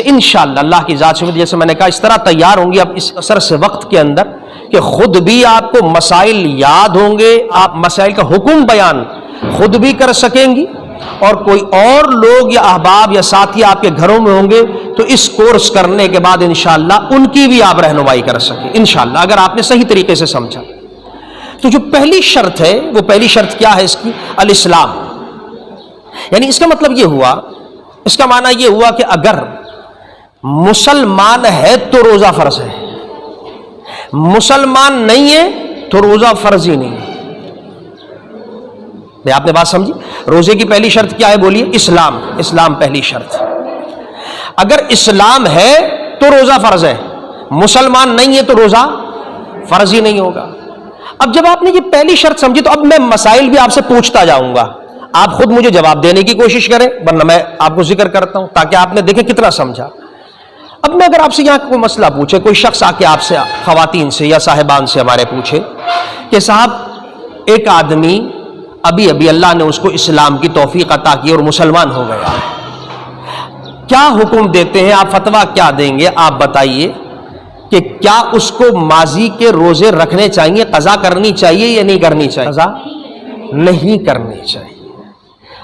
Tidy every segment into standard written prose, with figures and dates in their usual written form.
انشاءاللہ اللہ کی ذات سے، جیسے میں نے کہا اس طرح تیار ہوں گی اب اس اثر سے وقت کے اندر کہ خود بھی آپ کو مسائل یاد ہوں گے، آپ مسائل کا حکم بیان خود بھی کر سکیں گی، اور کوئی اور لوگ یا احباب یا ساتھی آپ کے گھروں میں ہوں گے تو اس کورس کرنے کے بعد انشاءاللہ ان کی بھی آپ رہنمائی کر سکیں انشاءاللہ، اگر آپ نے صحیح طریقے سے سمجھا۔ تو جو پہلی شرط ہے، وہ پہلی شرط کیا ہے اس کی؟ الاسلام، یعنی اس کا مطلب یہ ہوا، اس کا معنی یہ ہوا کہ اگر مسلمان ہے تو روزہ فرض ہے، مسلمان نہیں ہے تو روزہ فرض ہی نہیں ہے۔ آپ نے بات سمجھی؟ روزے کی پہلی شرط کیا ہے بولیے؟ اسلام، اسلام پہلی شرط۔ اگر اسلام ہے تو روزہ فرض ہے، مسلمان نہیں ہے تو روزہ فرض ہی نہیں ہوگا۔ اب جب آپ نے یہ پہلی شرط سمجھی تو اب میں مسائل بھی آپ سے پوچھتا جاؤں گا، آپ خود مجھے جواب دینے کی کوشش کریں، ورنہ میں آپ کو ذکر کرتا ہوں تاکہ آپ نے دیکھیں کتنا سمجھا۔ اب میں اگر آپ سے یہاں کوئی مسئلہ پوچھے، کوئی شخص آ کے آپ سے، خواتین سے یا صاحبان سے ہمارے پوچھے کہ صاحب ایک آدمی ابھی اللہ نے اس کو اسلام کی توفیق عطا کی اور مسلمان ہو گیا، کیا حکم دیتے ہیں آپ، فتویٰ کیا دیں گے؟ آپ بتائیے کہ کیا اس کو ماضی کے روزے رکھنے چاہیے، قضا کرنی چاہیے یا نہیں کرنی چاہیے؟ قضا نہیں کرنی چاہیے۔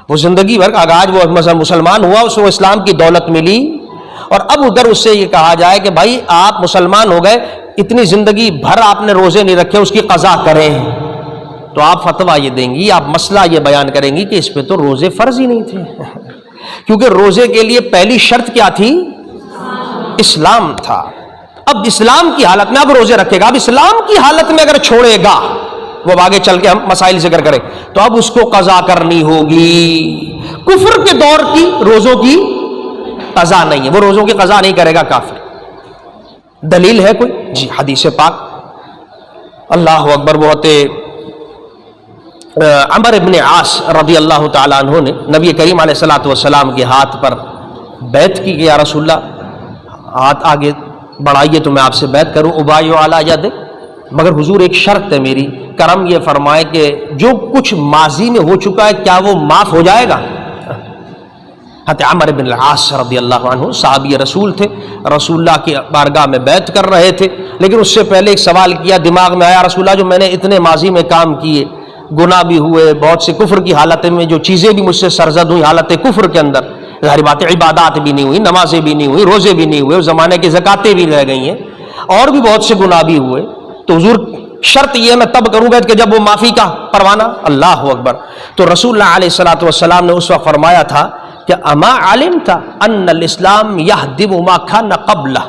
وہ زندگی بھر آج وہ مسلمان ہوا، اس کو اسلام کی دولت ملی، اور اب ادھر اس سے یہ کہا جائے کہ بھائی آپ مسلمان ہو گئے، اتنی زندگی بھر آپ نے روزے نہیں رکھے، اس کی قضا کریں، تو آپ فتویٰ یہ دیں گی، آپ مسئلہ یہ بیان کریں گی کہ اس پہ تو روزے فرض ہی نہیں تھے کیونکہ روزے کے لیے پہلی شرط کیا تھی؟ اسلام تھا۔ اب اسلام کی حالت میں اب روزے رکھے گا، اب اسلام کی حالت میں اگر چھوڑے گا، وہ آگے چل کے ہم مسائل ذکر کریں، تو اب اس کو قضا کرنی ہوگی۔ کفر کے دور کی روزوں کی قضا نہیں ہے، وہ روزوں کی قضا نہیں کرے گا کافر۔ دلیل ہے کوئی؟ جی حدیث پاک، اللہ اکبر، بہت عمر ابن عاص رضی اللہ تعالیٰ عنہ نے نبی کریم علیہ الصلوۃ والسلام کے ہاتھ پر بیعت کی کہ یا رسول اللہ ہاتھ آگے بڑھائیے تو میں آپ سے بیعت کروں، ابایع علی ید، مگر حضور ایک شرط ہے میری، کرم یہ فرمائے کہ جو کچھ ماضی میں ہو چکا ہے کیا وہ معاف ہو جائے گا؟ حضرت عمر بن العاص رضی اللہ عنہ صحابی رسول تھے، رسول اللہ کی بارگاہ میں بیعت کر رہے تھے، لیکن اس سے پہلے ایک سوال کیا، دماغ میں آیا رسول اللہ جو میں نے اتنے ماضی میں کام کیے، گناہ بھی ہوئے، بہت سے کفر کی حالت میں جو چیزیں بھی مجھ سے سرزد ہوئی حالت کفر کے اندر، ظاہر بات ہے عبادات بھی نہیں ہوئی، نمازیں بھی نہیں ہوئی، روزے بھی نہیں ہوئے، اس زمانے کی زکاتیں بھی رہ گئی ہیں، اور بھی بہت سے گناہ بھی ہوئے، تو حضور شرط یہ میں تب کروں گا کہ جب وہ معافی کا پروانہ، اللہ اکبر۔ تو رسول اللہ علیہ الصلوۃ والسلام نے اس وقت فرمایا تھا کہ اما علمت ان الاسلام یہدم ما کان قبلہ،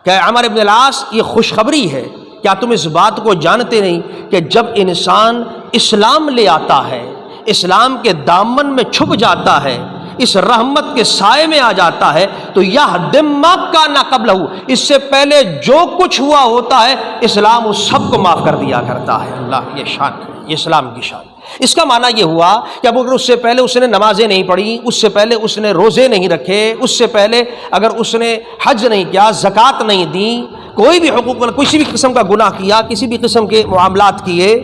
کہ عمر ابن العاص یہ خوشخبری ہے، کیا تم اس بات کو جانتے نہیں کہ جب انسان اسلام لے آتا ہے، اسلام کے دامن میں چھپ جاتا ہے، اس رحمت کے سائے میں آ جاتا ہے، تو یہدم ما کان قبلہ، اس سے پہلے جو کچھ ہوا ہوتا ہے اسلام اس سب کو معاف کر دیا کرتا ہے۔ اللہ، یہ شان ہے، یہ اسلام کی شان۔ اس کا معنی یہ ہوا کہ اب اگر اس سے پہلے اس نے نمازیں نہیں پڑھی، اس سے پہلے اس نے روزے نہیں رکھے، اس سے پہلے اگر اس نے حج نہیں کیا، زکوٰۃ نہیں دی، کوئی بھی حقوق، کسی بھی قسم کا گناہ کیا، کسی بھی قسم کے معاملات کیے،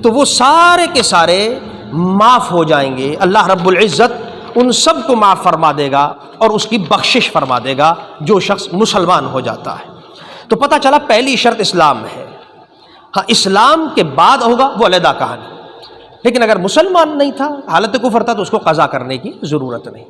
تو وہ سارے کے سارے معاف ہو جائیں گے۔ اللہ رب العزت ان سب کو معاف فرما دے گا اور اس کی بخشش فرما دے گا جو شخص مسلمان ہو جاتا ہے۔ تو پتہ چلا پہلی شرط اسلام ہے، ہاں اسلام کے بعد ہوگا وہ علیحدہ کہانی، لیکن اگر مسلمان نہیں تھا، حالت کفر تھا، تو اس کو قضا کرنے کی ضرورت نہیں۔